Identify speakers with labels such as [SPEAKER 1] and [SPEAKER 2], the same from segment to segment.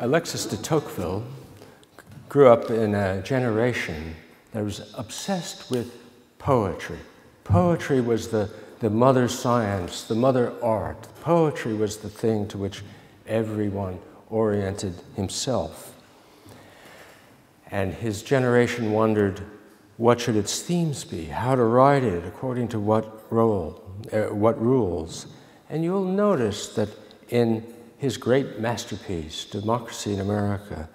[SPEAKER 1] Alexis de Tocqueville grew up in a generation that was obsessed with poetry. Poetry was the mother science, the mother art. Poetry was the thing to which everyone oriented himself. And his generation wondered, what should its themes be? How to write it, according to what rules? And you'll notice that in his great masterpiece, Democracy in America,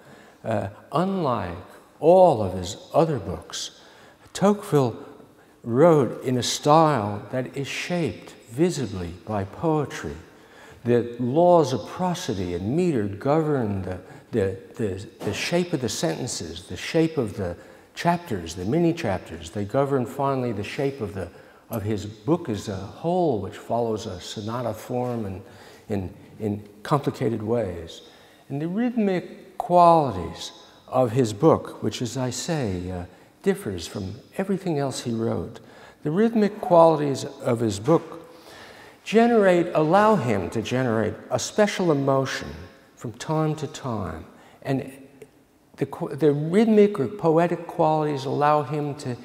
[SPEAKER 1] unlike all of his other books, Tocqueville wrote in a style that is shaped visibly by poetry. The laws of prosody and meter govern the shape of the sentences, the shape of the chapters, the mini-chapters. They govern finally the shape of his book as a whole, which follows a sonata form and in complicated ways. And the rhythmic qualities of his book, which, as I say, differs from everything else he wrote, the rhythmic qualities of his book allow him to generate a special emotion from time to time. And the rhythmic or poetic qualities allow him to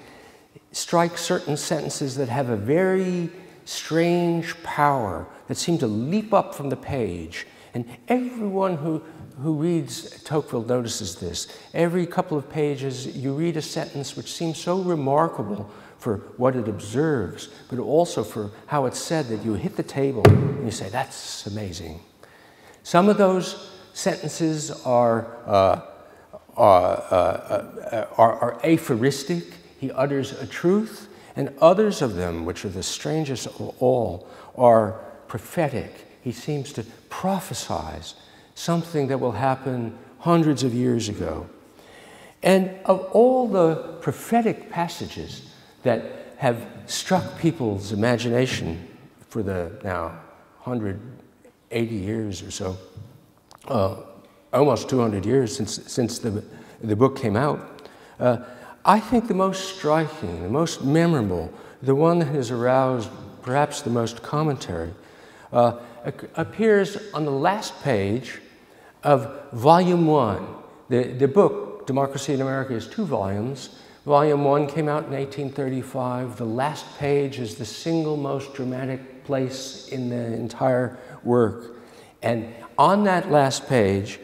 [SPEAKER 1] strike certain sentences that have a very strange power, that seem to leap up from the page. And everyone who reads Tocqueville notices this. Every couple of pages, you read a sentence which seems so remarkable for what it observes, but also for how it's said, that you hit the table and you say, that's amazing. Some of those sentences are aphoristic. He utters a truth, and others of them, which are the strangest of all, are prophetic. He seems to prophesize something that will happen hundreds of years ago. And of all the prophetic passages that have struck people's imagination for the now 180 years or so, almost 200 years since the book came out, I think the most striking, the most memorable, the one that has aroused perhaps the most commentary, appears on the last page of Volume 1. The book, Democracy in America, is 2 volumes. Volume 1 came out in 1835. The last page is the single most dramatic place in the entire work. And on that last page,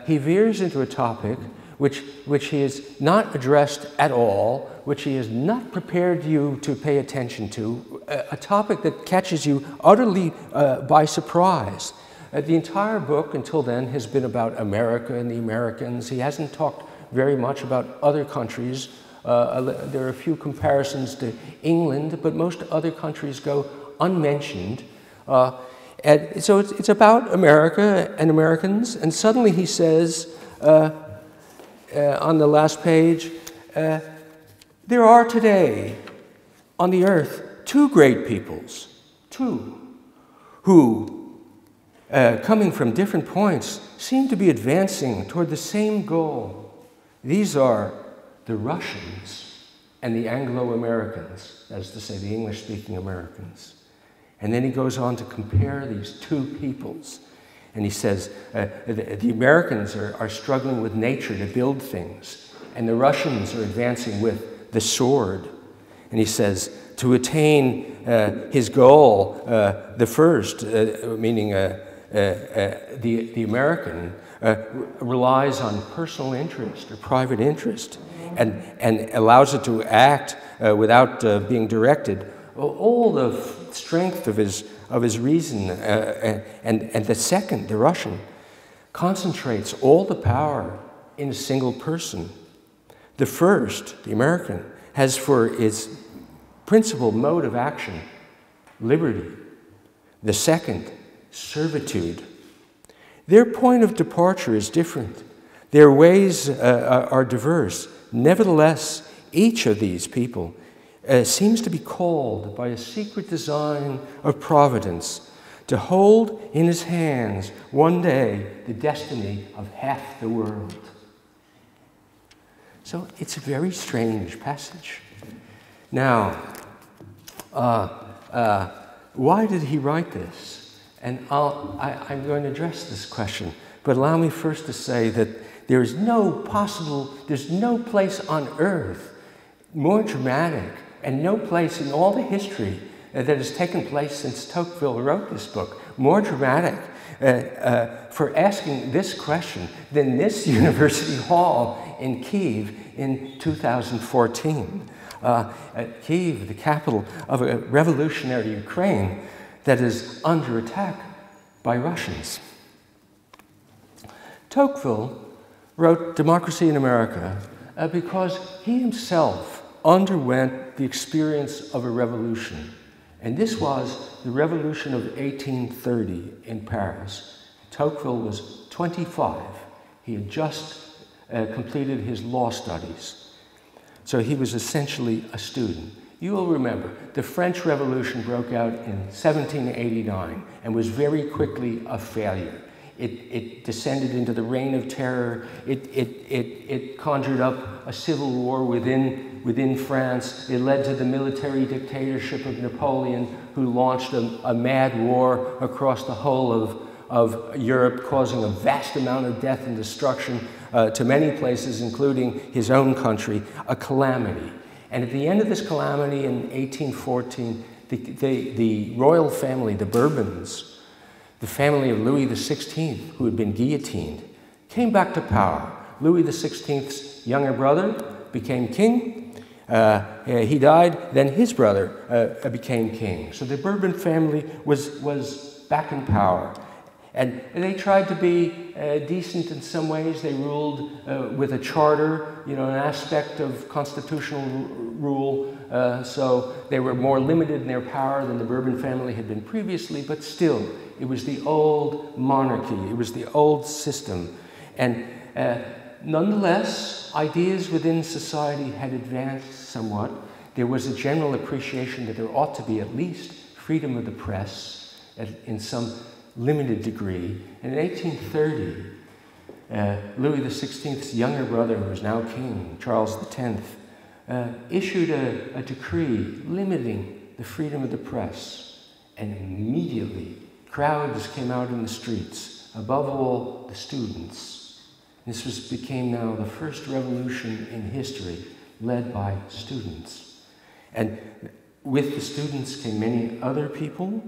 [SPEAKER 1] he veers into a topic which he has not addressed at all, which he has not prepared you to pay attention to, a topic that catches you utterly by surprise. The entire book until then has been about America and the Americans. He hasn't talked very much about other countries. There are a few comparisons to England, but most other countries go unmentioned. And so it's about America and Americans, and suddenly he says, on the last page, there are today on the earth 2 great peoples, 2, who, coming from different points, seem to be advancing toward the same goal. These are the Russians and the Anglo-Americans, that is to say, the English-speaking Americans. And then he goes on to compare these 2 peoples. And he says, the Americans are struggling with nature to build things, and the Russians are advancing with the sword. And he says, to attain his goal, the first, meaning the American, relies on personal interest or private interest, and allows it to act without being directed. All the strength of his reason, and the second, the Russian, concentrates all the power in a single person. The first, the American, has for its principal mode of action liberty. The second, servitude. Their point of departure is different. Their ways are diverse. Nevertheless, each of these people seems to be called by a secret design of providence to hold in his hands one day the destiny of half the world. So it's a very strange passage. Now, why did he write this? And I'm going to address this question But allow me first to say that there's no place on earth more dramatic and no place in all the history that has taken place since Tocqueville wrote this book, more dramatic for asking this question than this university hall in Kyiv in 2014. Kyiv, the capital of a revolutionary Ukraine that is under attack by Russians. Tocqueville wrote Democracy in America because he himself underwent the experience of a revolution. And this was the revolution of 1830 in Paris. Tocqueville was 25. He had just completed his law studies. So he was essentially a student. You will remember, the French Revolution broke out in 1789 and was very quickly a failure. It descended into the Reign of Terror. It conjured up a civil war within France. It led to the military dictatorship of Napoleon, who launched a mad war across the whole of Europe, causing a vast amount of death and destruction to many places, including his own country, a calamity. And at the end of this calamity in 1814, the royal family, the Bourbons, the family of Louis XVI, who had been guillotined, came back to power. Louis XVI's younger brother became king. He died, then his brother became king. So the Bourbon family was back in power. And they tried to be decent in some ways. They ruled with a charter, an aspect of constitutional rule. So they were more limited in their power than the Bourbon family had been previously, but still, it was the old monarchy. It was the old system. And nonetheless, ideas within society had advanced somewhat. There was a general appreciation that there ought to be at least freedom of the press in some limited degree. And in 1830, Louis XVI's younger brother, who was now king, Charles X, issued a decree limiting the freedom of the press. And immediately, crowds came out in the streets, above all, the students. This became now the first revolution in history led by students. And with the students came many other people,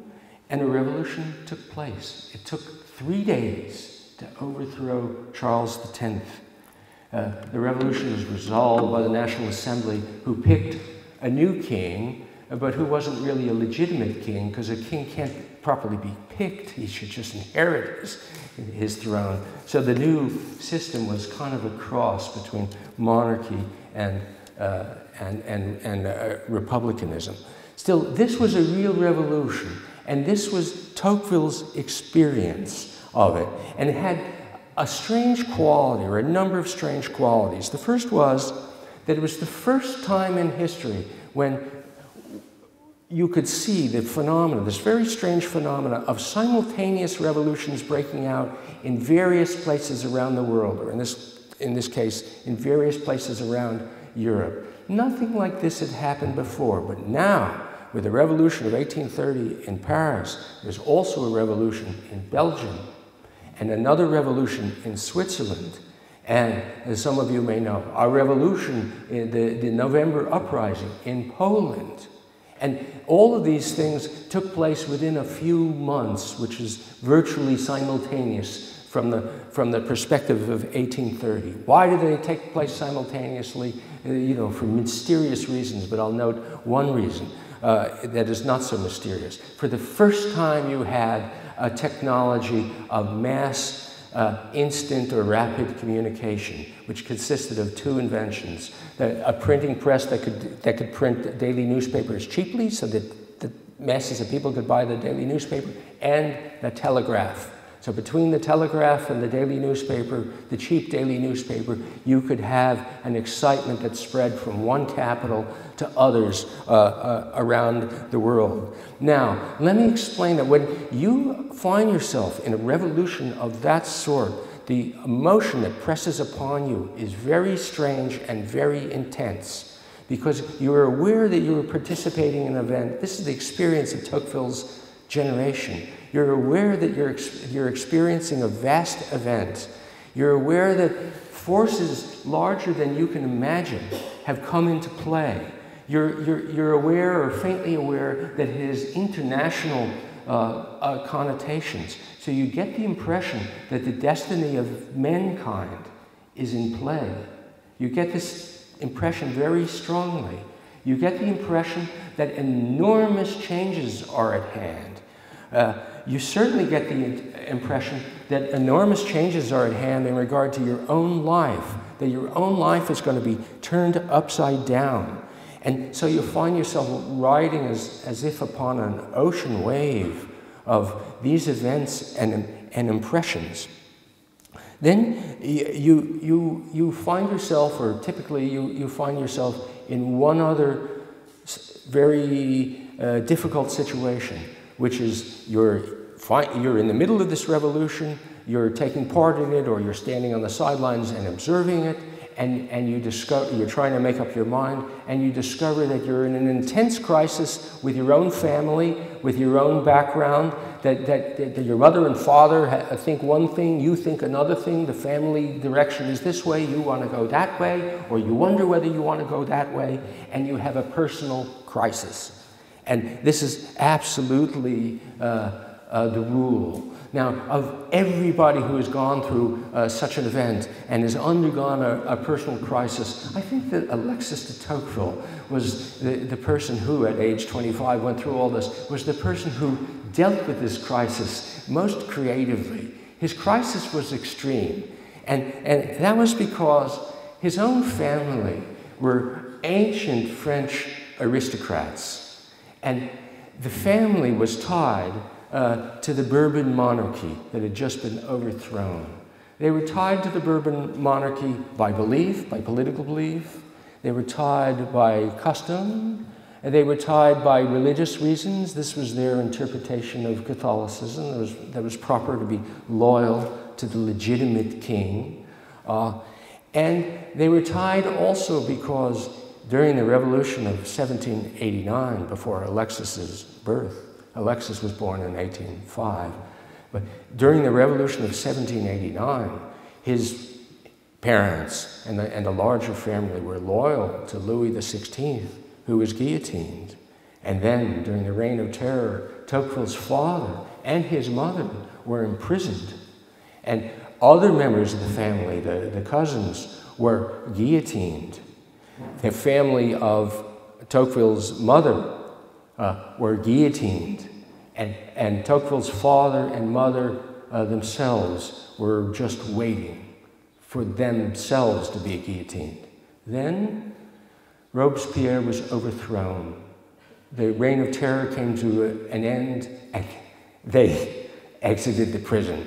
[SPEAKER 1] and a revolution took place. It took 3 days to overthrow Charles X. The revolution was resolved by the National Assembly, who picked a new king, but who wasn't really a legitimate king, because a king can't properly be picked. He should just inherit his throne. So the new system was kind of a cross between monarchy and republicanism. Still, this was a real revolution. And this was Tocqueville's experience of it. And it had a strange quality, or a number of strange qualities. The first was that it was the first time in history when you could see the phenomena, this very strange phenomena of simultaneous revolutions breaking out in various places around the world, or in this case, in various places around Europe. Nothing like this had happened before, but now, with the revolution of 1830 in Paris, there's also a revolution in Belgium, and another revolution in Switzerland, and as some of you may know, a revolution in the November uprising in Poland. And all of these things took place within a few months, which is virtually simultaneous from the perspective of 1830. Why did they take place simultaneously? For mysterious reasons, but I'll note one reason. That is not so mysterious. For the first time, you had a technology of mass instant or rapid communication, which consisted of two inventions: a printing press that could print daily newspapers cheaply, so that the masses of people could buy the daily newspaper, and the telegraph. So between the telegraph and the daily newspaper, the cheap daily newspaper, you could have an excitement that spread from one capital to others around the world. Now, let me explain that when you find yourself in a revolution of that sort, the emotion that presses upon you is very strange and very intense, because you're aware that you are participating in an event. This is the experience of Tocqueville's generation. You're aware that you're experiencing a vast event. You're aware that forces larger than you can imagine have come into play. You're aware or faintly aware that it has international connotations. So you get the impression that the destiny of mankind is in play. You get this impression very strongly. You get the impression that enormous changes are at hand. You certainly get the impression that enormous changes are at hand in regard to your own life, that your own life is going to be turned upside down. And so you find yourself riding as if upon an ocean wave of these events and impressions. Then you find yourself, or typically you find yourself in one other very difficult situation, which is you're in the middle of this revolution, you're taking part in it, or you're standing on the sidelines and observing it, and you're trying to make up your mind, and you discover that you're in an intense crisis with your own family, with your own background, that your mother and father think one thing, you think another thing, the family direction is this way, you want to go that way, or you wonder whether you want to go that way, and you have a personal crisis. And this is absolutely the rule. Now, of everybody who has gone through such an event and has undergone a personal crisis, I think that Alexis de Tocqueville was the person who, at age 25, went through all this, was the person who dealt with this crisis most creatively. His crisis was extreme, and that was because his own family were ancient French aristocrats, and the family was tied to the Bourbon monarchy that had just been overthrown. They were tied to the Bourbon monarchy by belief, by political belief. They were tied by custom. And they were tied by religious reasons. This was their interpretation of Catholicism. That was proper to be loyal to the legitimate king. And they were tied also because during the revolution of 1789, before Alexis's birth, Alexis was born in 1805. But during the revolution of 1789, his parents and the larger family were loyal to Louis XVI, who was guillotined. And then, during the Reign of Terror, Tocqueville's father and his mother were imprisoned. And other members of the family, the cousins, were guillotined. The family of Tocqueville's mother were guillotined, and Tocqueville's father and mother themselves were just waiting for themselves to be guillotined. Then Robespierre was overthrown. The Reign of Terror came to an end, and they exited the prison.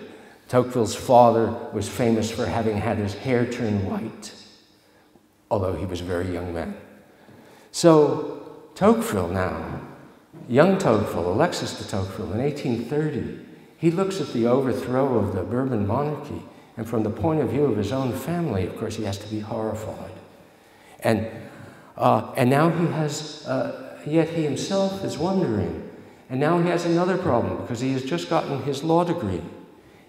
[SPEAKER 1] Tocqueville's father was famous for having had his hair turn white, although he was a very young man. So Tocqueville now, young Tocqueville, Alexis de Tocqueville, in 1830, he looks at the overthrow of the Bourbon monarchy, and from the point of view of his own family, of course, he has to be horrified. And now he has, yet he himself is wondering, and now he has another problem, because he has just gotten his law degree,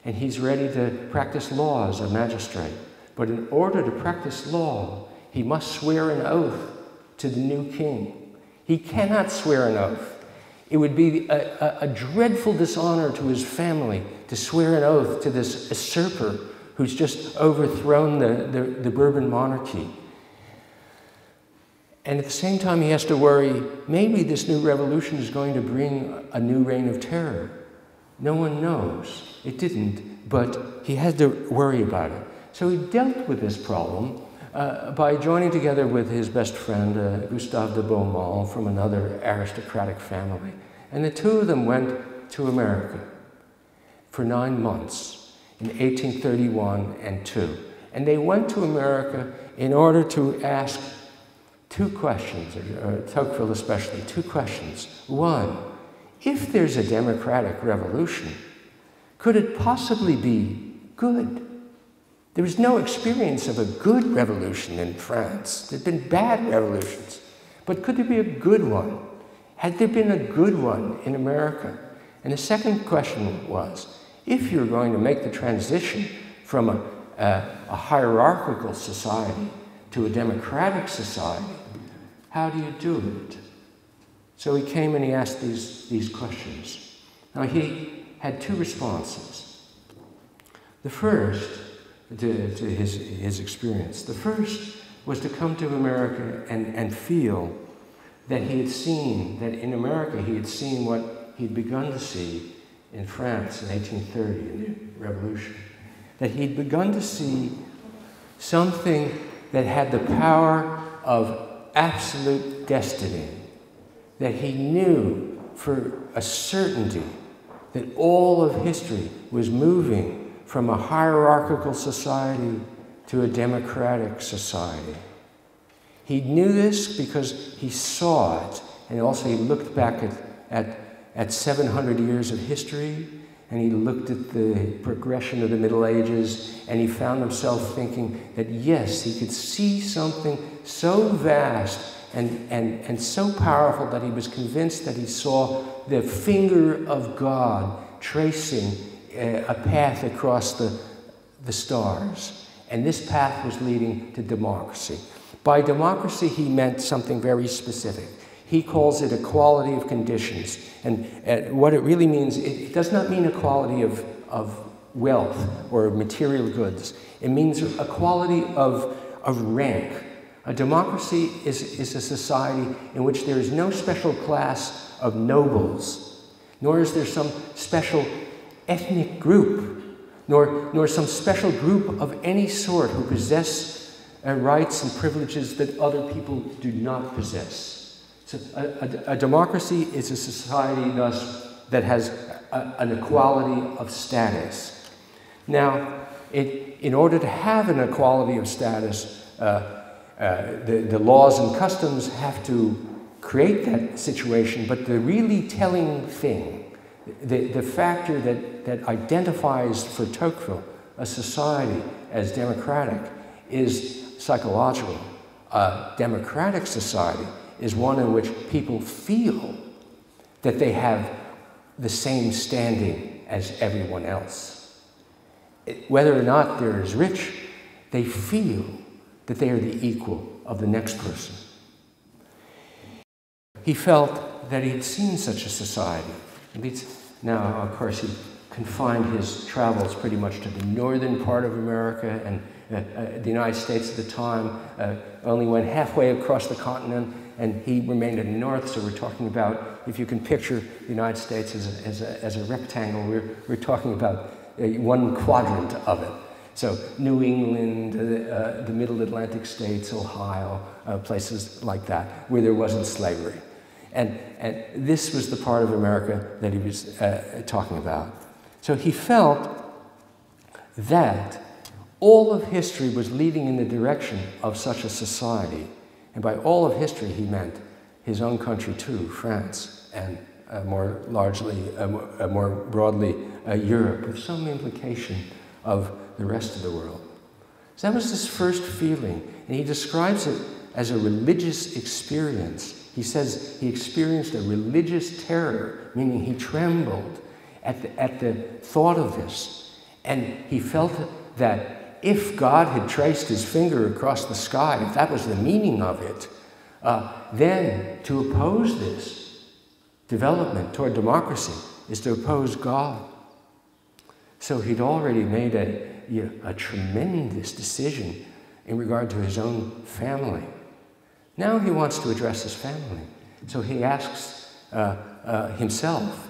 [SPEAKER 1] and he's ready to practice law as a magistrate. But in order to practice law, he must swear an oath to the new king. He cannot swear an oath. It would be a dreadful dishonor to his family to swear an oath to this usurper who's just overthrown the Bourbon monarchy. And at the same time, he has to worry, maybe this new revolution is going to bring a new reign of terror. No one knows. It didn't, but he had to worry about it. So he dealt with this problem by joining together with his best friend, Gustave de Beaumont, from another aristocratic family. And the two of them went to America for 9 months in 1831 and 2. And they went to America in order to ask two questions, or Tocqueville especially, two questions. One, if there's a democratic revolution, could it possibly be good? There was no experience of a good revolution in France. There had been bad revolutions. But could there be a good one? Had there been a good one in America? And the second question was, if you're going to make the transition from a hierarchical society to a democratic society, how do you do it? So he came and he asked these questions. Now he had two responses. The first, to his experience, the first was to come to America and feel that he had seen, that in America he had seen what he'd begun to see in France in 1830, in the Revolution. That he'd begun to see something that had the power of absolute destiny. That he knew for a certainty that all of history was moving from a hierarchical society to a democratic society. He knew this because he saw it, and also he looked back at 700 years of history, and he looked at the progression of the Middle Ages, and he found himself thinking that yes, he could see something so vast and so powerful that he was convinced that he saw the finger of God tracing a path across the stars. And this path was leading to democracy. By democracy, he meant something very specific. He calls it equality of conditions. And what it really means, it does not mean equality of wealth or material goods. It means equality of rank. A democracy is a society in which there is no special class of nobles, nor is there some special ethnic group, nor some special group of any sort who possess rights and privileges that other people do not possess. So a democracy is a society, thus, that has an equality of status. Now, in order to have an equality of status, the laws and customs have to create that situation, but the really telling thing, the factor that identifies for Tocqueville a society as democratic is psychological. A democratic society is one in which people feel that they have the same standing as everyone else. Whether or not they're as rich, they feel that they are the equal of the next person. He felt that he had seen such a society. Now, of course, he confined his travels pretty much to the northern part of America, and the United States at the time only went halfway across the continent, and he remained in the north. So we're talking about, if you can picture the United States as a rectangle, we're talking about one quadrant of it. So New England, the Middle Atlantic states, Ohio, places like that, where there wasn't slavery. And this was the part of America that he was talking about. So he felt that all of history was leading in the direction of such a society. And by all of history, he meant his own country too, France, and more broadly, Europe, with some implication of the rest of the world. So that was his first feeling, and he describes it as a religious experience. He says he experienced a religious terror, meaning he trembled at the thought of this. And he felt that if God had traced his finger across the sky, if that was the meaning of it, then to oppose this development toward democracy is to oppose God. So he'd already made a tremendous decision in regard to his own family. Now he wants to address his family. So he asks himself,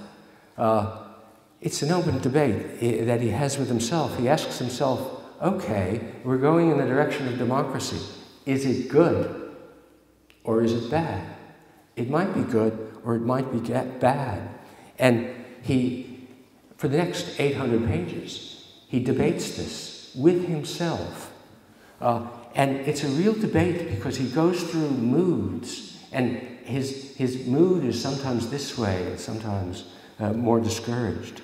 [SPEAKER 1] it's an open debate that he has with himself. He asks himself, okay, we're going in the direction of democracy. Is it good or is it bad? It might be good or it might be bad. And for the next 800 pages, he debates this with himself. And it's a real debate because he goes through moods, and his mood is sometimes this way and sometimes more discouraged.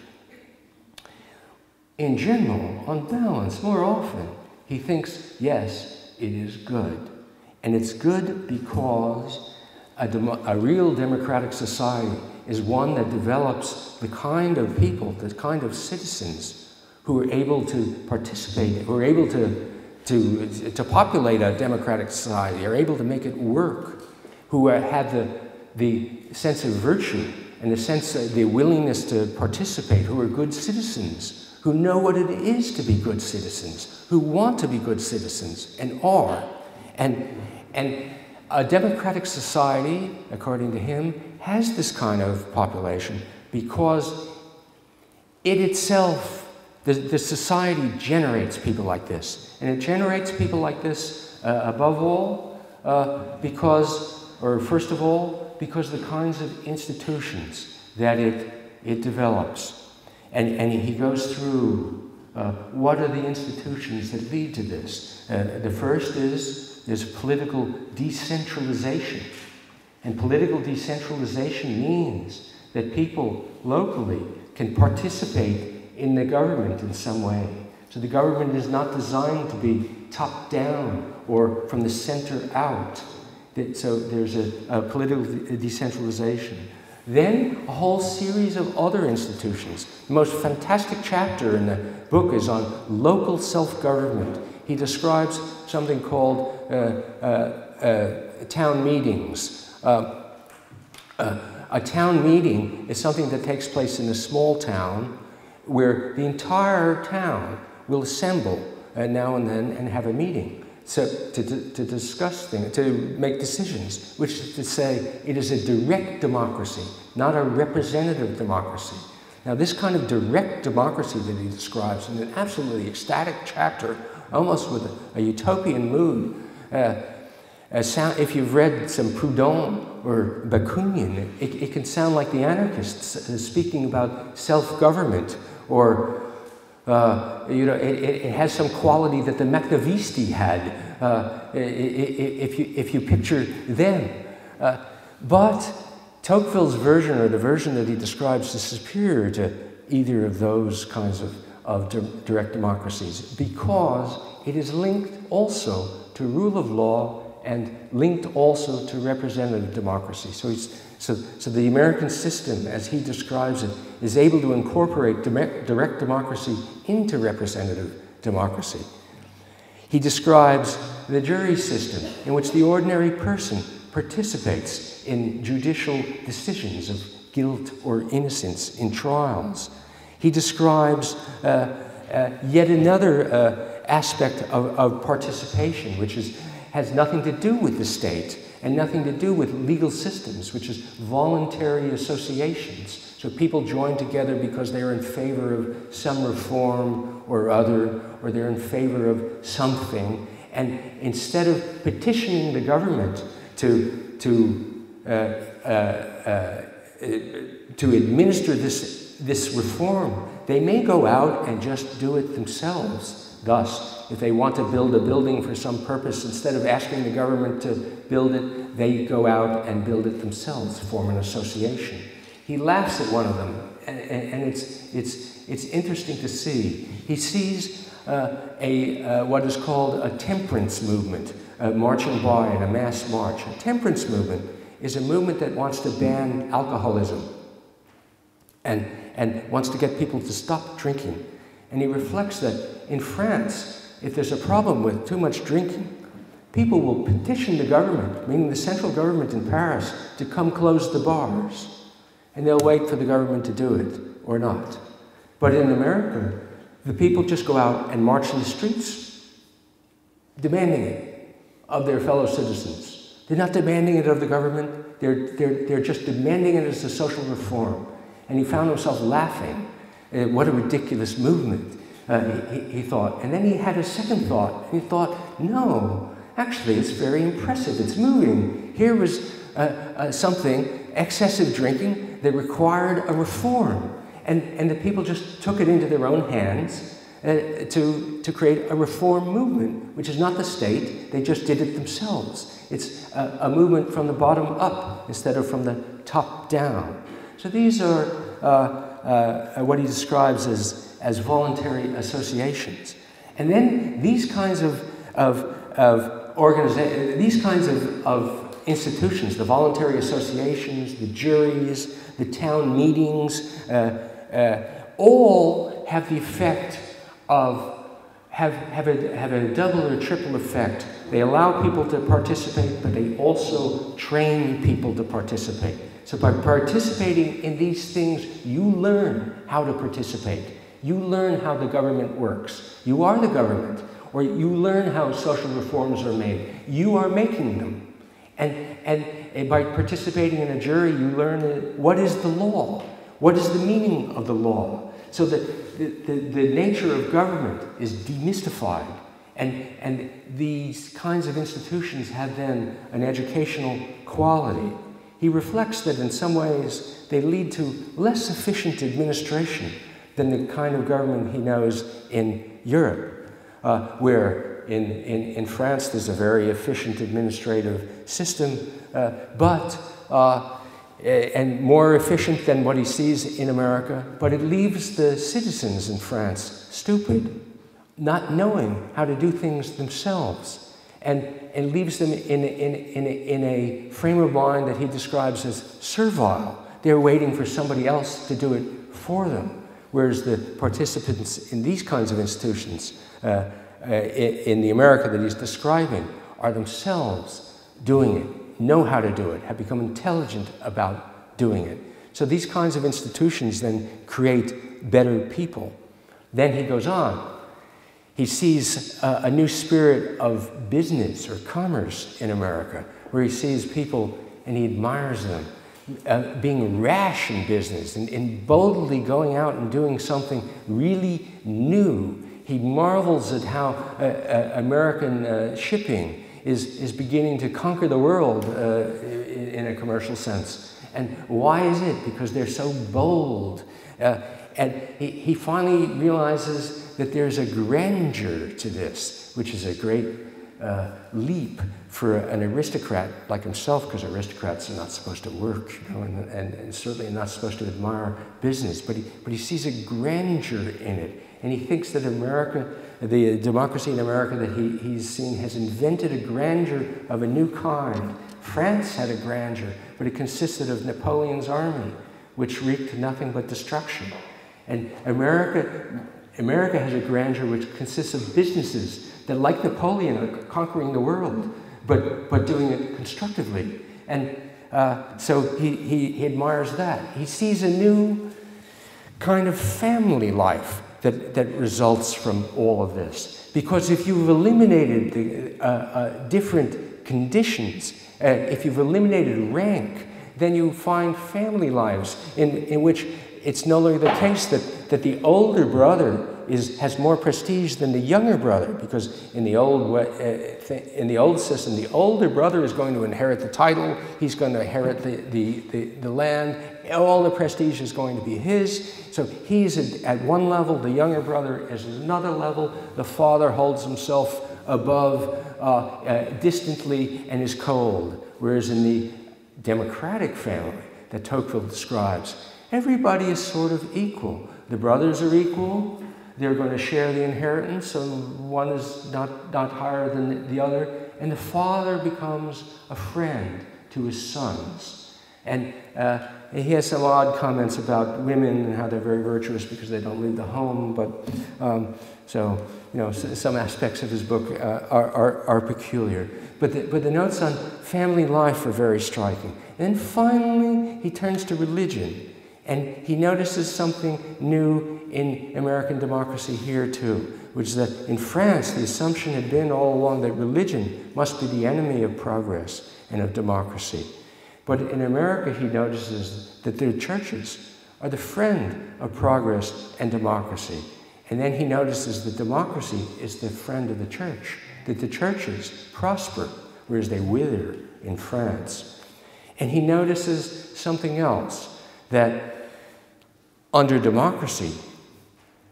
[SPEAKER 1] In general, on balance, more often, he thinks, yes, it is good. And it's good because a real democratic society is one that develops the kind of people, the kind of citizens who are able to participate, who are able to populate a democratic society, are able to make it work, who have the sense of virtue and the sense of the willingness to participate, who are good citizens, who know what it is to be good citizens, who want to be good citizens and are. And a democratic society, according to him, has this kind of population because it itself, the society generates people like this. And it generates people like this above all first of all, because the kinds of institutions that it develops. And he goes through what are the institutions that lead to this. The first is there's political decentralization. And political decentralization means that people locally can participate in the government in some way. So the government is not designed to be top down or from the center out. So there's a political decentralization. Then a whole series of other institutions. The most fantastic chapter in the book is on local self-government. He describes something called town meetings. A town meeting is something that takes place in a small town where the entire town will assemble now and then and have a meeting. So to discuss things, to make decisions, which is to say it is a direct democracy, not a representative democracy. Now this kind of direct democracy that he describes in an absolutely ecstatic chapter, almost with a utopian mood, if you've read some Proudhon or Bakunin, it can sound like the anarchists speaking about self-government, or it has some quality that the Machiavelli had, if you picture them. But Tocqueville's version, or the version that he describes, is superior to either of those kinds of direct democracies, because it is linked also to rule of law and linked also to representative democracy. So the American system, as he describes it, is able to incorporate direct democracy into representative democracy. He describes the jury system, in which the ordinary person participates in judicial decisions of guilt or innocence in trials. He describes yet another aspect of participation, which has nothing to do with the state and nothing to do with legal systems, which is voluntary associations. So people join together because they're in favor of some reform or other, or they're in favor of something. And instead of petitioning the government to administer this reform, they may go out and just do it themselves. Thus, if they want to build a building for some purpose, instead of asking the government to build it, they go out and build it themselves, form an association. He laughs at one of them, and it's interesting to see. He sees what is called a temperance movement, marching by in a mass march. A temperance movement is a movement that wants to ban alcoholism and wants to get people to stop drinking. And he reflects that in France, if there's a problem with too much drinking, people will petition the government, meaning the central government in Paris, to come close the bars. And they'll wait for the government to do it, or not. But in America, the people just go out and march in the streets, demanding it of their fellow citizens. They're not demanding it of the government, they're just demanding it as a social reform. And he found himself laughing. What a ridiculous movement, he thought. And then he had a second thought. He thought, no, actually it's very impressive, it's moving. Here was something, excessive drinking, that required a reform. And the people just took it into their own hands to create a reform movement, which is not the state, they just did it themselves. It's a movement from the bottom up instead of from the top down. So these are what he describes as voluntary associations. And then these kinds of institutions, the voluntary associations, the juries, the town meetings, all have the effect of, have a double or triple effect. They allow people to participate, but they also train people to participate. So by participating in these things, you learn how to participate. You learn how the government works. You are the government. Or you learn how social reforms are made. You are making them. And by participating in a jury, you learn what is the law? What is the meaning of the law? So that the nature of government is demystified. And these kinds of institutions have then an educational quality. He reflects that in some ways they lead to less efficient administration than the kind of government he knows in Europe. Where in France there's a very efficient administrative system, and more efficient than what he sees in America, but it leaves the citizens in France stupid, not knowing how to do things themselves, and leaves them in a frame of mind that he describes as servile. They're waiting for somebody else to do it for them. Whereas the participants in these kinds of institutions, in the America that he's describing, are themselves doing it, know how to do it, have become intelligent about doing it. So these kinds of institutions then create better people. Then he goes on. He sees a new spirit of business or commerce in America, where he sees people and he admires them. Being rash in business and boldly going out and doing something really new. He marvels at how American shipping is beginning to conquer the world in a commercial sense. And why is it? Because they're so bold. And he finally realizes that there's a grandeur to this, which is a great leap for an aristocrat like himself, because aristocrats are not supposed to work, you know, and certainly not supposed to admire business. But he sees a grandeur in it, and he thinks that America, the democracy in America that he's seen, has invented a grandeur of a new kind. France had a grandeur, but it consisted of Napoleon's army, which wreaked nothing but destruction. And America has a grandeur which consists of businesses that, like Napoleon, are conquering the world, but doing it constructively. And so he admires that. He sees a new kind of family life that results from all of this. Because if you've eliminated the different conditions, if you've eliminated rank, then you find family lives in which it's no longer the case that the older brother has more prestige than the younger brother, because in the old system, the older brother is going to inherit the title, he's going to inherit the land, all the prestige is going to be his. So he's at one level, the younger brother is at another level, the father holds himself above distantly and is cold. Whereas in the democratic family that Tocqueville describes, everybody is sort of equal. The brothers are equal. They're going to share the inheritance, so one is not higher than the other. And the father becomes a friend to his sons. And he has some odd comments about women and how they're very virtuous because they don't leave the home. But so, you know, some aspects of his book are peculiar. But the notes on family life are very striking. And then finally, he turns to religion. And he notices something new in American democracy here too, which is that in France, the assumption had been all along that religion must be the enemy of progress and of democracy. But in America, he notices that the churches are the friend of progress and democracy. And then he notices that democracy is the friend of the church, that the churches prosper, whereas they wither in France. And he notices something else, that under democracy,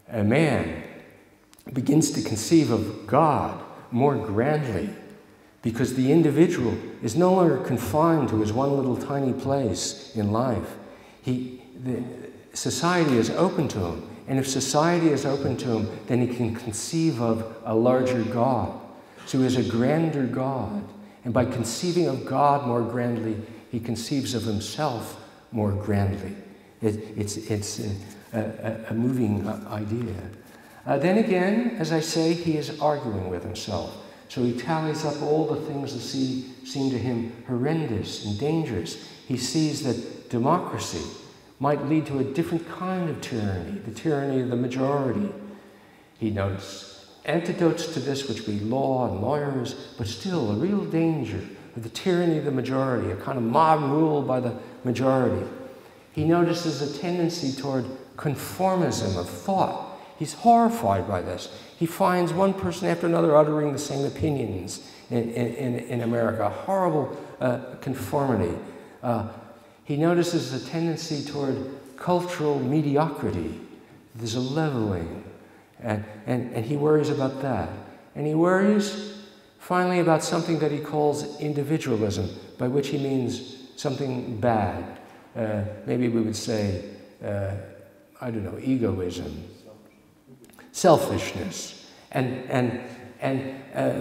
[SPEAKER 1] a man begins to conceive of God more grandly, because the individual is no longer confined to his one little tiny place in life. Society is open to him, and if society is open to him, then he can conceive of a larger God. So he has a grander God, And by conceiving of God more grandly, he conceives of himself more grandly. It's a moving idea. Then again, as I say, he is arguing with himself. So he tallies up all the things that seem to him horrendous and dangerous. He sees that democracy might lead to a different kind of tyranny, the tyranny of the majority. He notes antidotes to this which be law and lawyers, but still a real danger of the tyranny of the majority, a kind of mob rule by the majority. He notices a tendency toward conformism of thought. He's horrified by this. He finds one person after another uttering the same opinions in America, a horrible conformity. He notices a tendency toward cultural mediocrity. There's a leveling, and he worries about that. And he worries, finally, about something that he calls individualism, by which he means something bad. Maybe we would say, I don't know, egoism, selfishness. And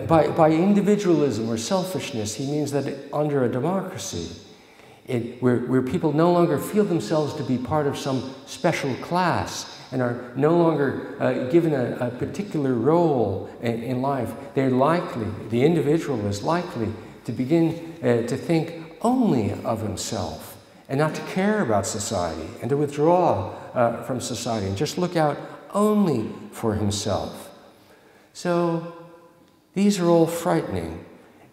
[SPEAKER 1] by individualism or selfishness, he means that under a democracy, where people no longer feel themselves to be part of some special class and are no longer given a particular role in life, they're likely, the individual is likely to begin to think only of himself and not to care about society and to withdraw from society and just look out only for himself. So these are all frightening.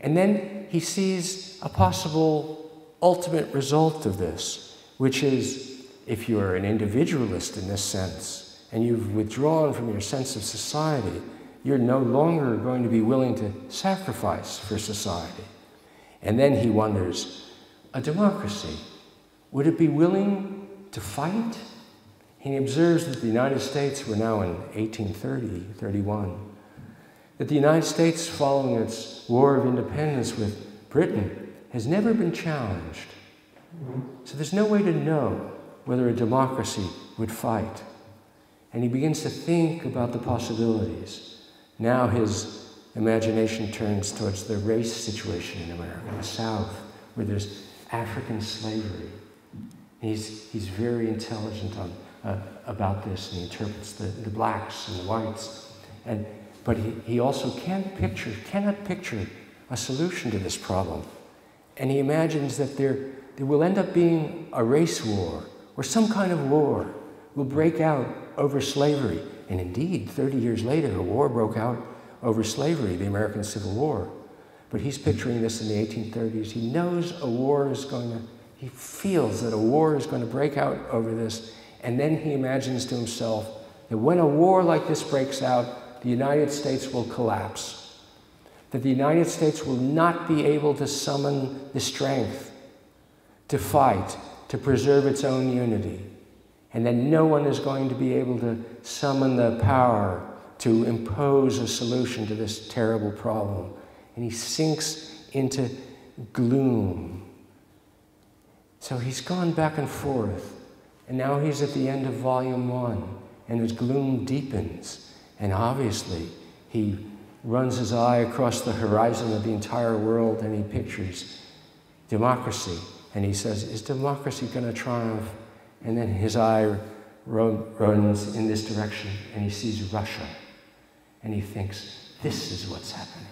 [SPEAKER 1] And then he sees a possible ultimate result of this, which is, if you are an individualist in this sense, and you've withdrawn from your sense of society, you're no longer going to be willing to sacrifice for society. And then he wonders, a democracy, would it be willing to fight? And he observes that the United States, we're now in 1830, 31, that the United States, following its War of Independence with Britain, has never been challenged. So there's no way to know whether a democracy would fight. And he begins to think about the possibilities. Now his imagination turns towards the race situation in America, the South, where there's African slavery. He's very intelligent about this, and he interprets the blacks and the whites. But he also cannot picture a solution to this problem. And he imagines that there will end up being a race war, or some kind of war will break out over slavery. And indeed, 30 years later, a war broke out over slavery, the American Civil War. But he's picturing this in the 1830s. He knows he feels that a war is going to break out over this. And then he imagines to himself that when a war like this breaks out, the United States will collapse. That the United States will not be able to summon the strength to fight, to preserve its own unity. And that no one is going to be able to summon the power to impose a solution to this terrible problem. And he sinks into gloom. So he's gone back and forth. And now he's at the end of volume 1, and his gloom deepens. And obviously, he runs his eye across the horizon of the entire world, and he pictures democracy. And he says, is democracy going to triumph? And then his eye runs in this direction, and he sees Russia. And he thinks, this is what's happening.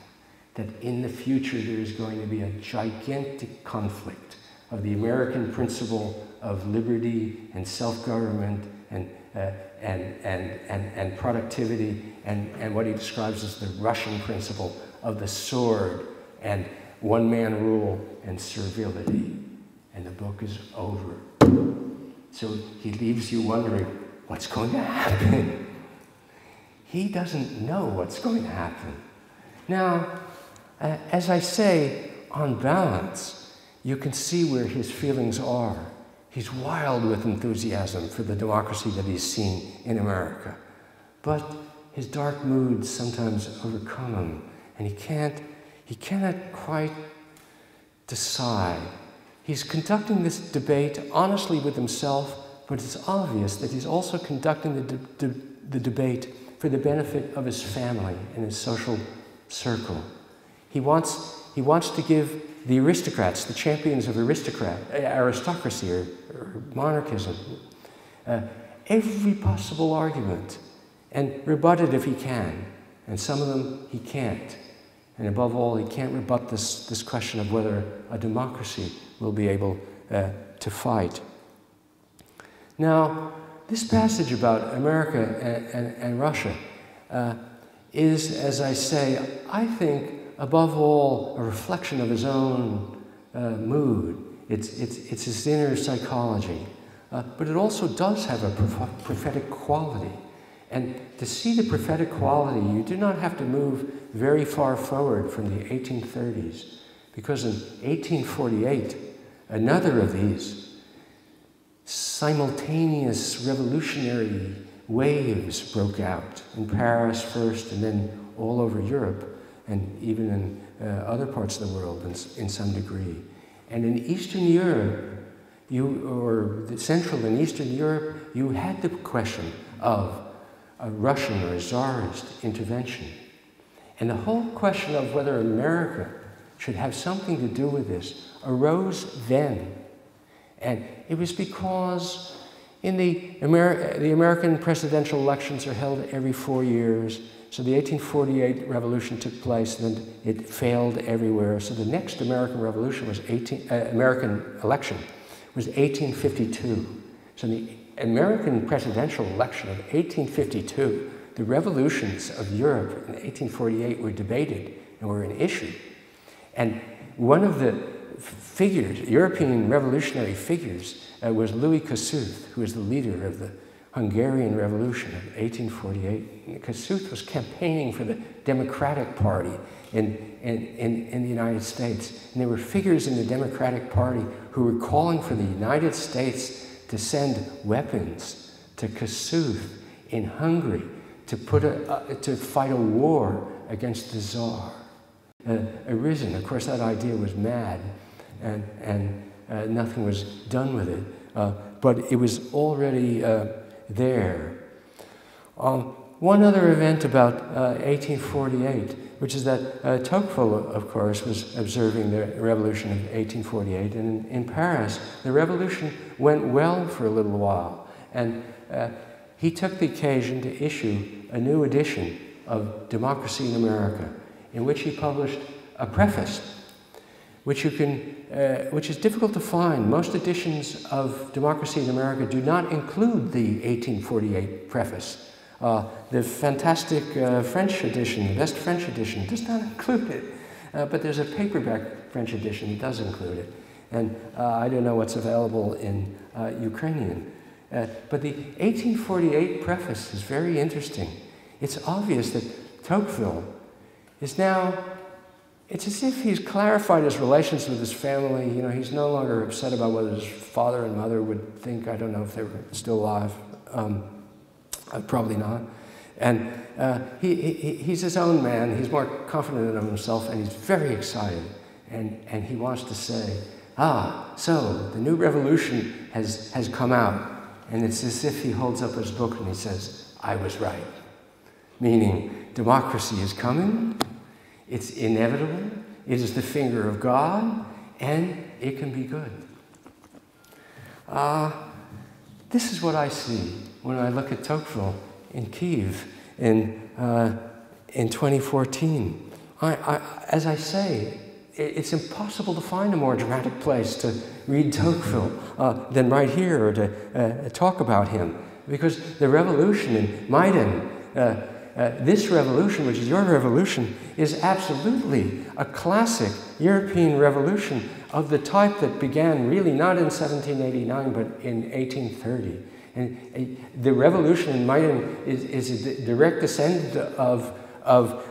[SPEAKER 1] That in the future there is going to be a gigantic conflict of the American principle of liberty and self-government and productivity, and what he describes as the Russian principle of the sword and one-man rule and servility. And the book is over. So he leaves you wondering, what's going to happen? He doesn't know what's going to happen. Now, as I say, on balance, you can see where his feelings are. He's wild with enthusiasm for the democracy that he's seen in America. But his dark moods sometimes overcome him, and he cannot quite decide. He's conducting this debate honestly with himself, but it's obvious that he's also conducting the debate for the benefit of his family and his social circle. He wants he wants to give the aristocrats, the champions of aristocracy or monarchism, every possible argument and rebut it if he can. And some of them he can't. And above all, he can't rebut this question of whether a democracy will be able to fight. Now, this passage about America and Russia is, as I say, I think, above all, a reflection of his own mood. It's his inner psychology. But it also does have a prophetic quality. And to see the prophetic quality, you do not have to move very far forward from the 1830s, because in 1848, another of these simultaneous revolutionary waves broke out, in Paris first, and then all over Europe, and even in other parts of the world in some degree. And in Eastern Europe, or Central and Eastern Europe, you had the question of a Russian or a Tsarist intervention. And the whole question of whether America should have something to do with this arose then. And it was because in the American presidential elections are held every 4 years. So the 1848 revolution took place, and then it failed everywhere. So the next American revolution was American election was 1852. So the American presidential election of 1852, the revolutions of Europe in 1848 were debated and were an issue. And one of the figures, European revolutionary figures, was Louis Kossuth, who was the leader of the Hungarian Revolution of 1848. Kossuth was campaigning for the Democratic Party in the United States. And there were figures in the Democratic Party who were calling for the United States to send weapons to Kossuth in Hungary to fight a war against the Tsar. Arisen. Of course, that idea was mad, and nothing was done with it. But it was already there. One other event about 1848, which is that Tocqueville, of course, was observing the revolution of 1848. And in Paris, the revolution went well for a little while. And he took the occasion to issue a new edition of Democracy in America, in which he published a preface, which is difficult to find. Most editions of Democracy in America do not include the 1848 preface. The fantastic French edition, the best French edition, does not include it. But there's a paperback French edition that does include it. And I don't know what's available in Ukrainian. But the 1848 preface is very interesting. It's obvious that Tocqueville is now, it's as if he's clarified his relations with his family. You know, he's no longer upset about whether his father and mother would think, I don't know if they were still alive. Probably not. And he's his own man. He's more confident of himself, and he's very excited. And he wants to say, so the new revolution has come out. And it's as if he holds up his book and he says, I was right. Meaning, democracy is coming, it's inevitable, it is the finger of God, and it can be good. This is what I see when I look at Tocqueville in Kyiv in 2014. As I say, it's impossible to find a more dramatic place to read Tocqueville than right here, or to talk about him. Because the revolution in Maidan, this revolution, which is your revolution, is absolutely a classic European revolution of the type that began really not in 1789, but in 1830. And the revolution in Maidan is a direct descendant of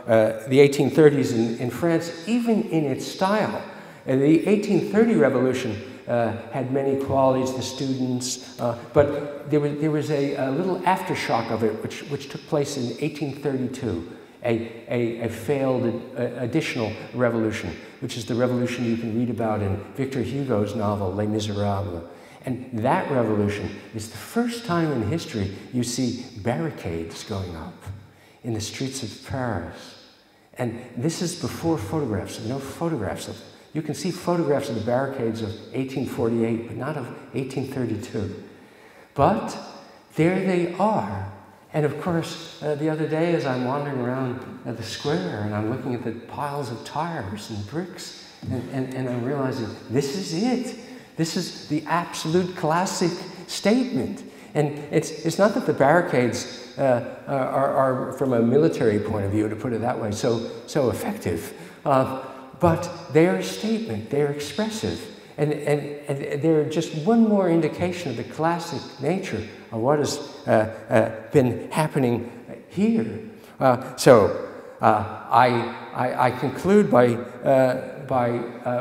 [SPEAKER 1] the 1830s in France, even in its style. And the 1830 revolution had many qualities, the students, but there was a little aftershock of it, which took place in 1832, a failed additional revolution, which is the revolution you can read about in Victor Hugo's novel, Les Miserables. And that revolution is the first time in history you see barricades going up in the streets of Paris. And this is before photographs. No photographs of, you can see photographs of the barricades of 1848, but not of 1832. But there they are. And of course, the other day as I'm wandering around the square and I'm looking at the piles of tires and bricks, and I'm realizing this is it. This is the absolute classic statement. And it's not that the barricades are, from a military point of view, to put it that way, so effective. But they are a statement, they're expressive. And they're just one more indication of the classic nature of what has been happening here. I conclude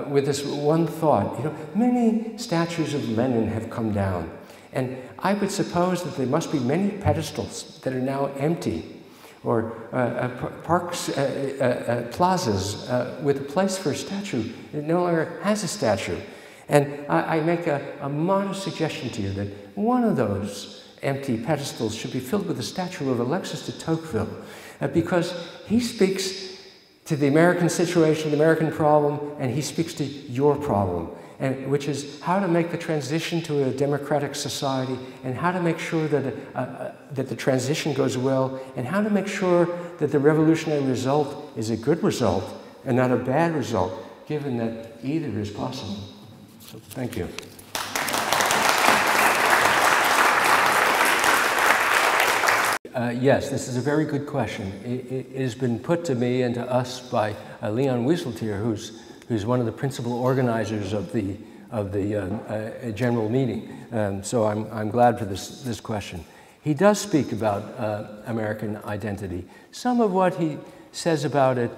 [SPEAKER 1] with this one thought. You know, many statues of Lenin have come down, and I would suppose that there must be many pedestals that are now empty, or parks, plazas with a place for a statue that no longer has a statue. And I make a modest suggestion to you that one of those empty pedestals should be filled with a statue of Alexis de Tocqueville, because he speaks to the American situation, the American problem, and he speaks to your problem, and which is how to make the transition to a democratic society, and how to make sure that that the transition goes well, and how to make sure that the revolutionary result is a good result and not a bad result, given that either is possible. So, thank you. Yes, this is a very good question. It has been put to me and to us by Leon Wieseltier, who's one of the principal organizers of the general meeting. So I'm glad for this question. He does speak about American identity. Some of what he says about it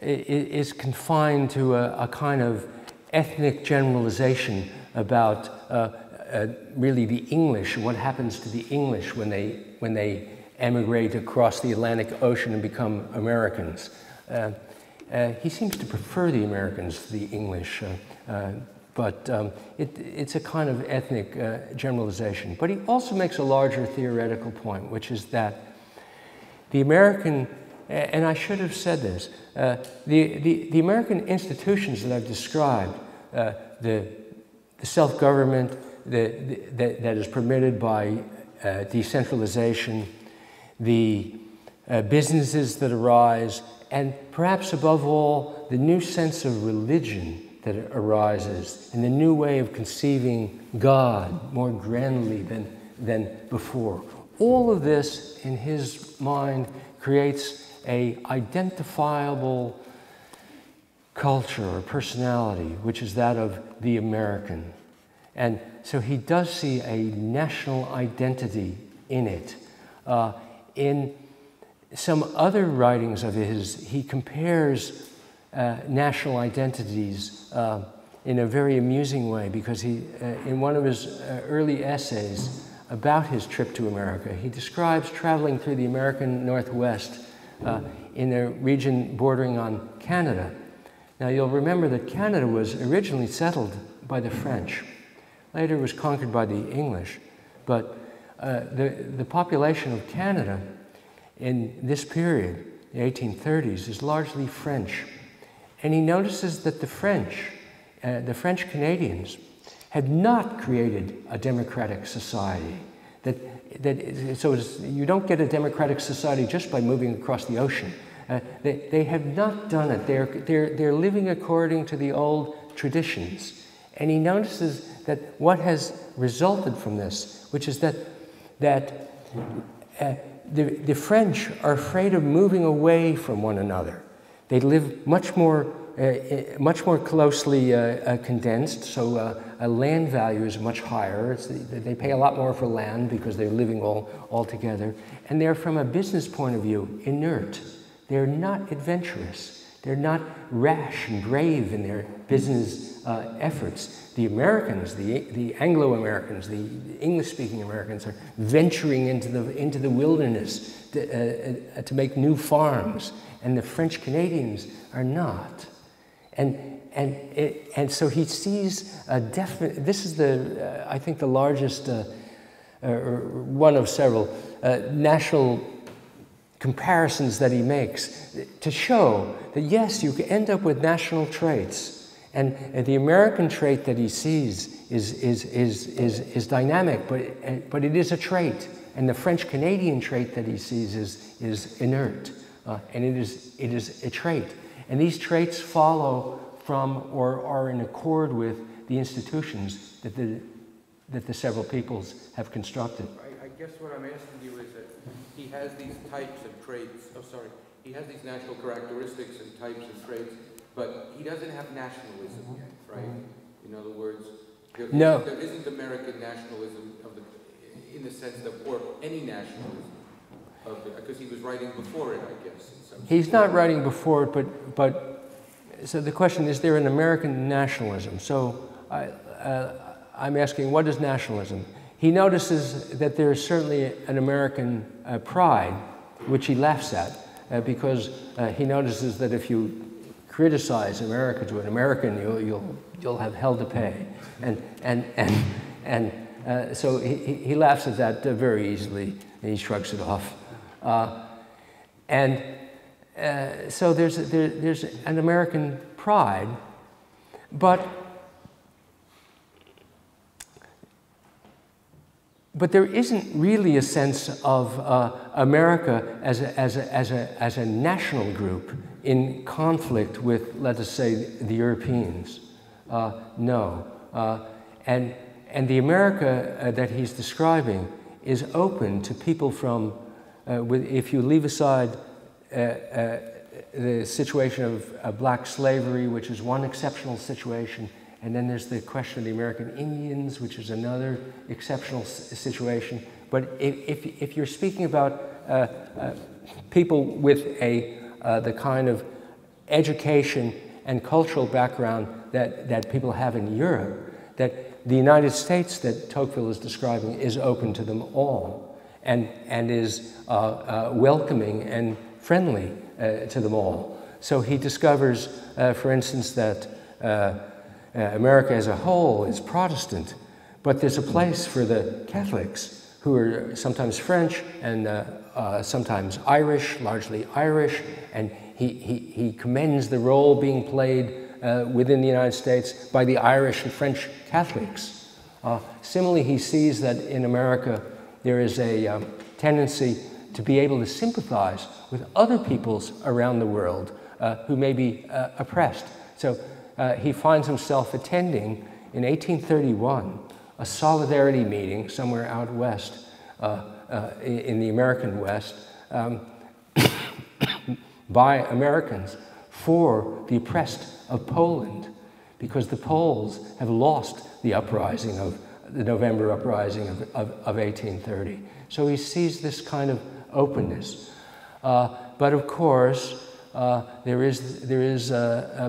[SPEAKER 1] is confined to a kind of ethnic generalization about really the English, what happens to the English when they emigrate across the Atlantic Ocean and become Americans. He seems to prefer the Americans to the English, but it's a kind of ethnic generalization. But he also makes a larger theoretical point, which is that the American, and I should have said this, the American institutions that I've described, the self-government that is permitted by decentralization, the businesses that arise, and perhaps above all, the new sense of religion that arises, and the new way of conceiving God more grandly than before. All of this, in his mind, creates an identifiable culture or personality, which is that of the American. And so he does see a national identity in it. In some other writings of his, he compares national identities in a very amusing way, because he, in one of his early essays about his trip to America, he describes traveling through the American Northwest in a region bordering on Canada. Now, you'll remember that Canada was originally settled by the French. Later it was conquered by the English, but the population of Canada in this period, the 1830s, is largely French. And he notices that the French Canadians had not created a democratic society. So you don't get a democratic society just by moving across the ocean. They have not done it. They're living according to the old traditions. And he notices that what has resulted from this, which is that the French are afraid of moving away from one another. They live much more closely condensed, so land value is much higher. They pay a lot more for land because they're living all together. And they're, from a business point of view, inert. They're not adventurous. They're not rash and brave in their business efforts. The Americans, the Anglo-Americans, the English-speaking Americans, are venturing into the wilderness to make new farms, and the French Canadians are not. And so he sees a definite. This is I think the largest, or one of several national comparisons that he makes to show that yes, you can end up with national traits, and the American trait that he sees is dynamic, but it is a trait, and the French-Canadian trait that he sees is inert, and it is a trait, and these traits follow from or are in accord with the institutions that the several peoples have constructed.
[SPEAKER 2] I guess what I'm asking you is that he has these types of traits, he has these national characteristics and types of traits, but he doesn't have nationalism yet, right? In other words, there isn't American nationalism in the sense that, or any nationalism, because he was writing before it, I guess.
[SPEAKER 1] He's not writing before it, but so the question is there an American nationalism? So I'm asking, what is nationalism? He notices that there is certainly an American pride, which he laughs at, because he notices that if you criticize America to an American, you'll have hell to pay, and so he laughs at that very easily, and he shrugs it off, so there's an American pride, but there isn't really a sense of America as a national group in conflict with, let us say, the Europeans. No. And the America that he's describing is open to people from, if you leave aside the situation of black slavery, which is one exceptional situation, and then there's the question of the American Indians, which is another exceptional situation. But if you're speaking about people with the kind of education and cultural background that people have in Europe, that the United States that Tocqueville is describing is open to them all, and is welcoming and friendly to them all. So he discovers, for instance, that America as a whole is Protestant, but there's a place for the Catholics, who are sometimes French and sometimes Irish, largely Irish, and he commends the role being played within the United States by the Irish and French Catholics. Similarly, he sees that in America there is a tendency to be able to sympathize with other peoples around the world who may be oppressed. So he finds himself attending in 1831 a solidarity meeting somewhere out west, in the American West, by Americans for the oppressed of Poland, because the Poles have lost the uprising of the November uprising of 1830. So he sees this kind of openness. But of course, there is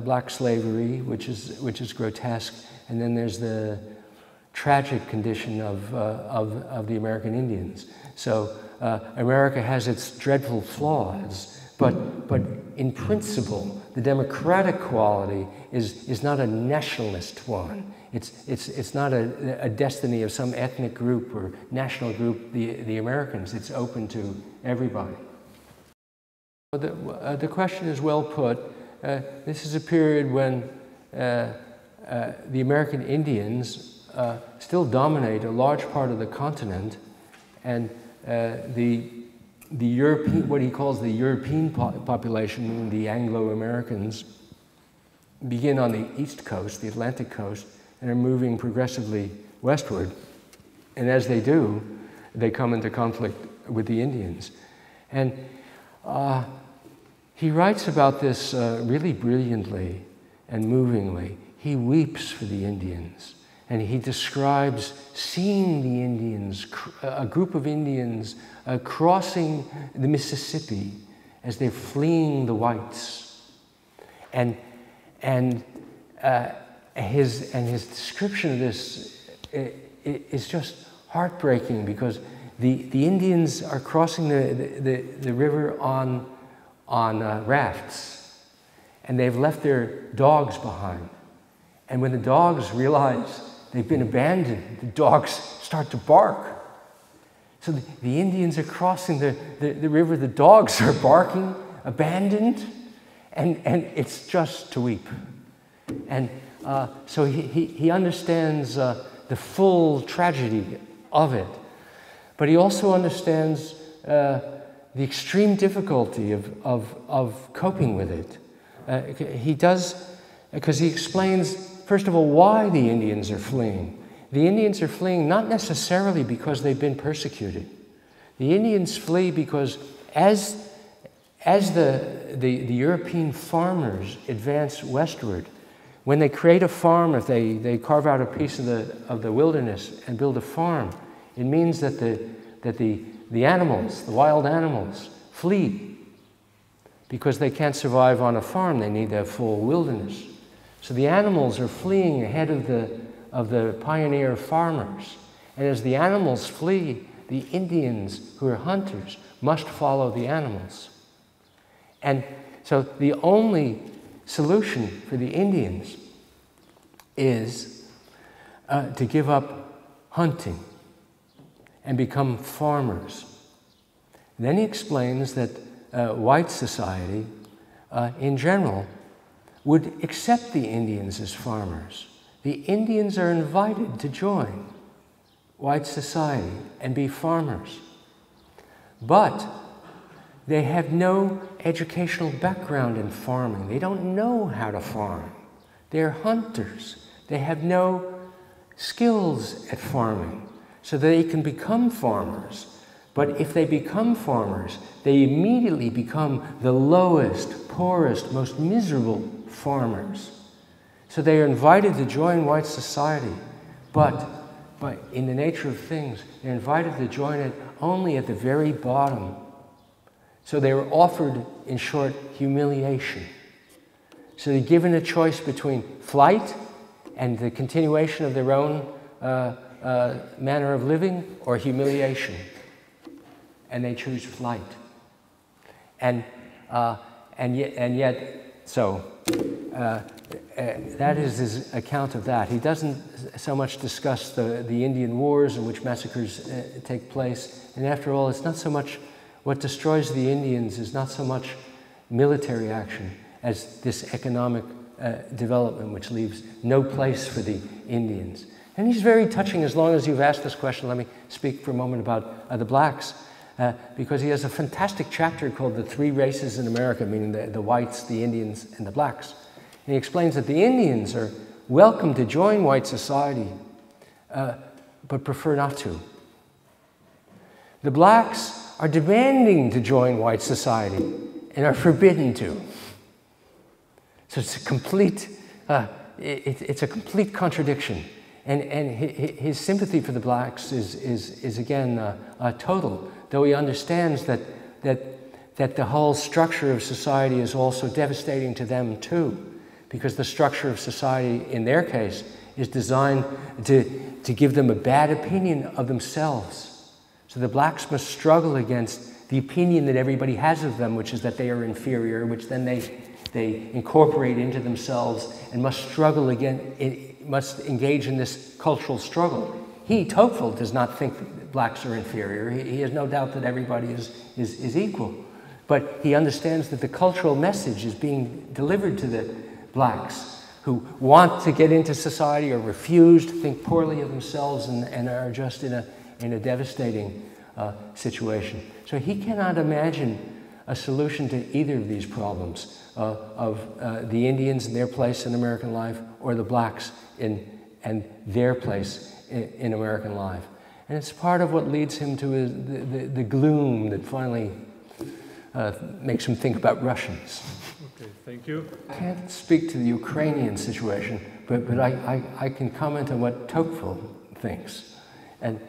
[SPEAKER 1] black slavery, which is grotesque, and then there's the tragic condition of the American Indians. So America has its dreadful flaws, but in principle, the democratic quality is not a nationalist one. It's not a destiny of some ethnic group or national group, the Americans. It's open to everybody. The question is well put. This is a period when the American Indians still dominate a large part of the continent, and the European, what he calls the European population, the Anglo-Americans, begin on the east coast, the Atlantic coast, and are moving progressively westward. And as they do, they come into conflict with the Indians. And he writes about this really brilliantly and movingly. He weeps for the Indians, and he describes seeing the Indians, a group of Indians crossing the Mississippi as they're fleeing the whites. And his description of this is just heartbreaking, because the Indians are crossing the river on rafts, and they've left their dogs behind. And when the dogs realize they've been abandoned, the dogs start to bark. So the Indians are crossing the river, the dogs are barking, abandoned, and it's just to weep. And so he understands the full tragedy of it, but he also understands the extreme difficulty of coping with it. He does, because he explains, first of all, why the Indians are fleeing. The Indians are fleeing not necessarily because they've been persecuted. The Indians flee because as the European farmers advance westward, when they create a farm, if they carve out a piece of the wilderness and build a farm, it means that the animals, the wild animals, flee because they can't survive on a farm. They need that full wilderness. So the animals are fleeing ahead of the pioneer farmers. And as the animals flee, the Indians, who are hunters, must follow the animals. And so the only solution for the Indians is to give up hunting and become farmers. Then he explains that white society, in general, would accept the Indians as farmers. The Indians are invited to join white society and be farmers. But they have no educational background in farming. They don't know how to farm. They're hunters. They have no skills at farming, so they can become farmers. But if they become farmers, they immediately become the lowest, poorest, most miserable farmers. So they are invited to join white society, but in the nature of things, they're invited to join it only at the very bottom. So they were offered, in short, humiliation. So they're given a choice between flight and the continuation of their own manner of living, or humiliation. And they choose flight. And yet, that is his account of that. He doesn't so much discuss the Indian wars in which massacres take place. And after all, it's not so much what destroys the Indians is not so much military action as this economic development, which leaves no place for the Indians. And he's very touching. As long as you've asked this question, let me speak for a moment about the blacks, because he has a fantastic chapter called The Three Races in America, meaning the whites, the Indians, and the blacks. And he explains that the Indians are welcome to join white society, but prefer not to. The blacks are demanding to join white society and are forbidden to. So it's a complete, it's a complete contradiction. And his sympathy for the blacks is again total, though he understands that the whole structure of society is also devastating to them too, because the structure of society in their case is designed to give them a bad opinion of themselves. So the blacks must struggle against the opinion that everybody has of them, which is that they are inferior, which then they incorporate into themselves, and must struggle again, must engage in this cultural struggle. Tocqueville, does not think that blacks are inferior. He has no doubt that everybody is equal. But he understands that the cultural message is being delivered to the blacks who want to get into society or refuse to think poorly of themselves and are just in a devastating situation. So he cannot imagine a solution to either of these problems of the Indians and their place in American life, or the blacks and their place in American life. And it's part of what leads him to the gloom that finally makes him think about Russians.
[SPEAKER 3] Okay, thank you.
[SPEAKER 1] I can't speak to the Ukrainian situation, but I can comment on what Tocqueville thinks. And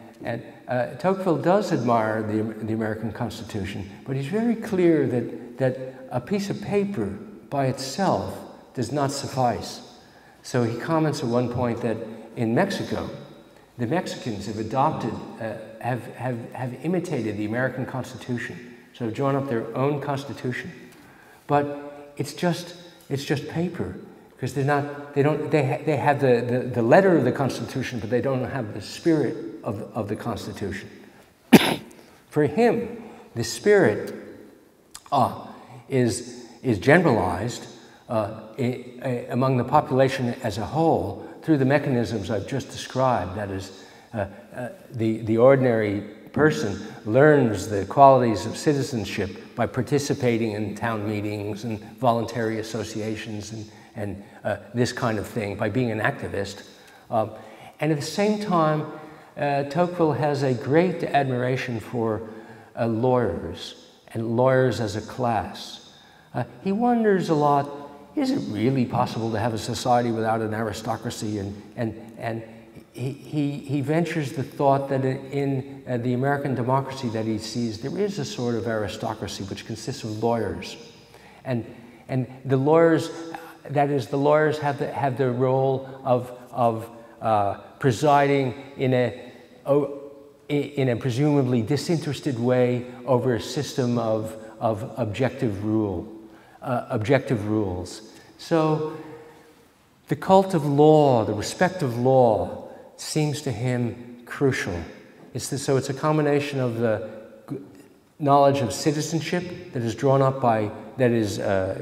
[SPEAKER 1] Tocqueville does admire the American Constitution, but he's very clear that a piece of paper by itself does not suffice. So he comments at one point that in Mexico, the Mexicans have adopted, have imitated the American Constitution, so have drawn up their own constitution. But it's just paper, because they have the letter of the Constitution, but they don't have the spirit of the Constitution. For him, the spirit is generalized among the population as a whole through the mechanisms I've just described. That is, the ordinary person learns the qualities of citizenship by participating in town meetings and voluntary associations and this kind of thing, by being an activist. And at the same time, Tocqueville has a great admiration for lawyers and lawyers as a class. He wonders a lot, is it really possible to have a society without an aristocracy? And he ventures the thought that in the American democracy that he sees, there is a sort of aristocracy which consists of lawyers. And the lawyers, that is, the lawyers have the role of presiding in a presumably disinterested way over a system of objective rules. So the cult of law, the respect of law, seems to him crucial. So it's a combination of the knowledge of citizenship that is drawn up by, that is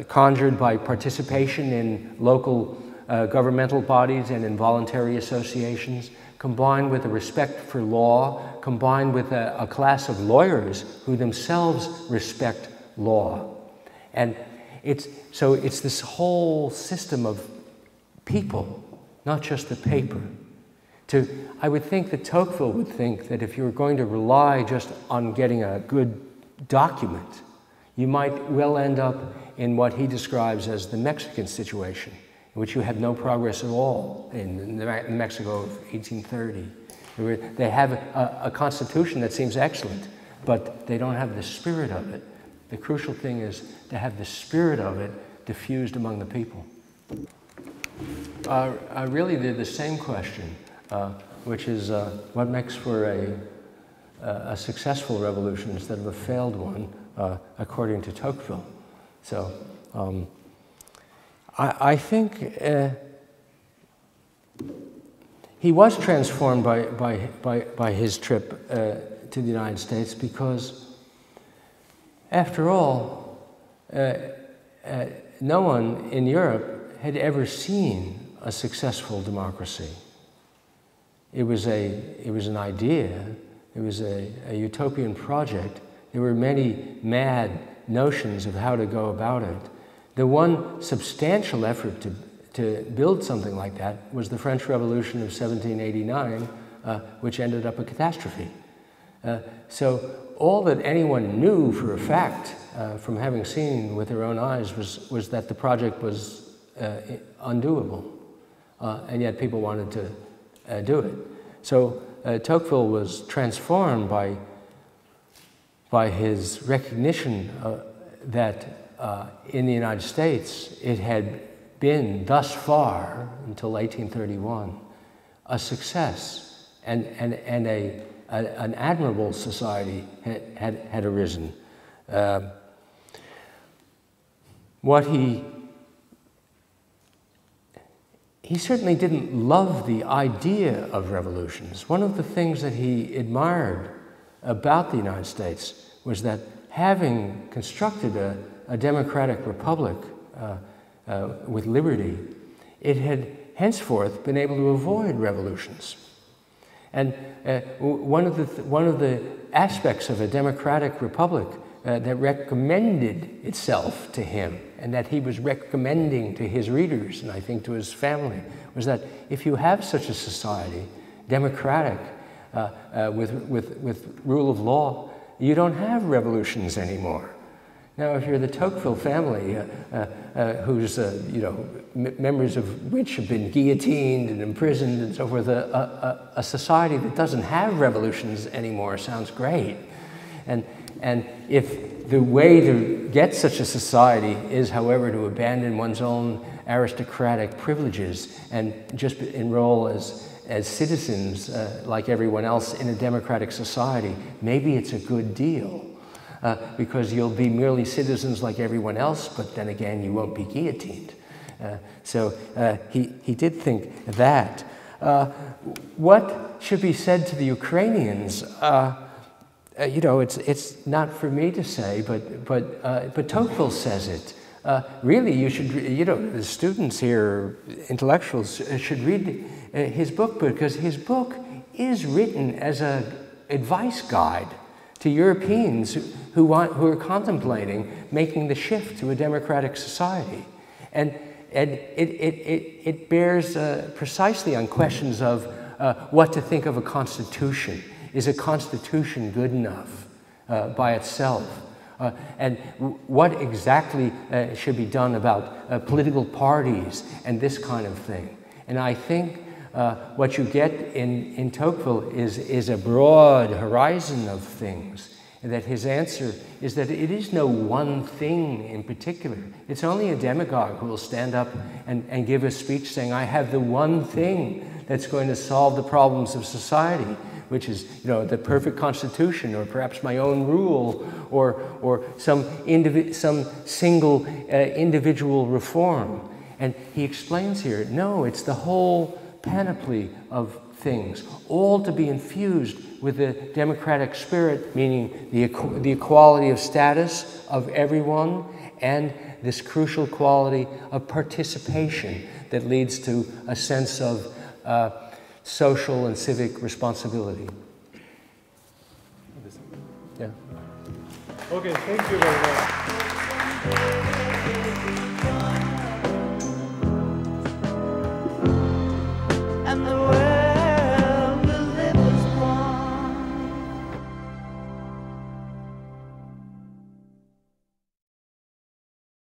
[SPEAKER 1] conjured by participation in local governmental bodies and in voluntary associations, combined with a respect for law, combined with a class of lawyers who themselves respect law. And it's this whole system of people, not just the paper. I would think that Tocqueville would think that if you were going to rely just on getting a good document, you might well end up in what he describes as the Mexican situation, in which you have no progress at all in Mexico of 1830. They have a constitution that seems excellent, but they don't have the spirit of it. The crucial thing is to have the spirit of it diffused among the people. I really did the same question, which is what makes for a successful revolution instead of a failed one, according to Tocqueville. So I think he was transformed by his trip to the United States because, after all, no one in Europe had ever seen a successful democracy. It was an idea. It was a utopian project. There were many mad notions of how to go about it. The one substantial effort to build something like that was the French Revolution of 1789, which ended up a catastrophe. So all that anyone knew for a fact from having seen with their own eyes was that the project was undoable, and yet people wanted to do it. So Tocqueville was transformed by his recognition that in the United States it had been thus far, until 1831, a success, and an admirable society had arisen. He certainly didn't love the idea of revolutions. One of the things that he admired about the United States was that, having constructed a democratic republic with liberty, it had henceforth been able to avoid revolutions. And one of the aspects of a democratic republic that recommended itself to him, and that he was recommending to his readers, and I think to his family, was that if you have such a society, democratic, with rule of law, you don't have revolutions anymore. Now, if you're the Tocqueville family, whose members of which have been guillotined and imprisoned and so forth, a society that doesn't have revolutions anymore sounds great. And if the way to get such a society is, however, to abandon one's own aristocratic privileges and just enroll as citizens like everyone else in a democratic society, maybe it's a good deal. Because you'll be merely citizens like everyone else, but then again, you won't be guillotined. So he did think that. What should be said to the Ukrainians you know, it's not for me to say, but Tocqueville says it. Really, you should, you know, the students here, intellectuals, should read his book, because his book is written as an advice guide to Europeans who are contemplating making the shift to a democratic society. And it bears precisely on questions of what to think of a constitution. Is a constitution good enough by itself? And what exactly should be done about political parties and this kind of thing? And I think what you get in Tocqueville is a broad horizon of things, and that his answer is that it is no one thing in particular. It's only a demagogue who will stand up and give a speech saying, I have the one thing that's going to solve the problems of society, which is, you know, the perfect constitution, or perhaps my own rule, or some single individual reform. And he explains here, no, it's the whole panoply of things, all to be infused with the democratic spirit, meaning the equality of status of everyone, and this crucial quality of participation that leads to a sense of social and civic responsibility. Yeah.
[SPEAKER 3] Okay, thank you very much.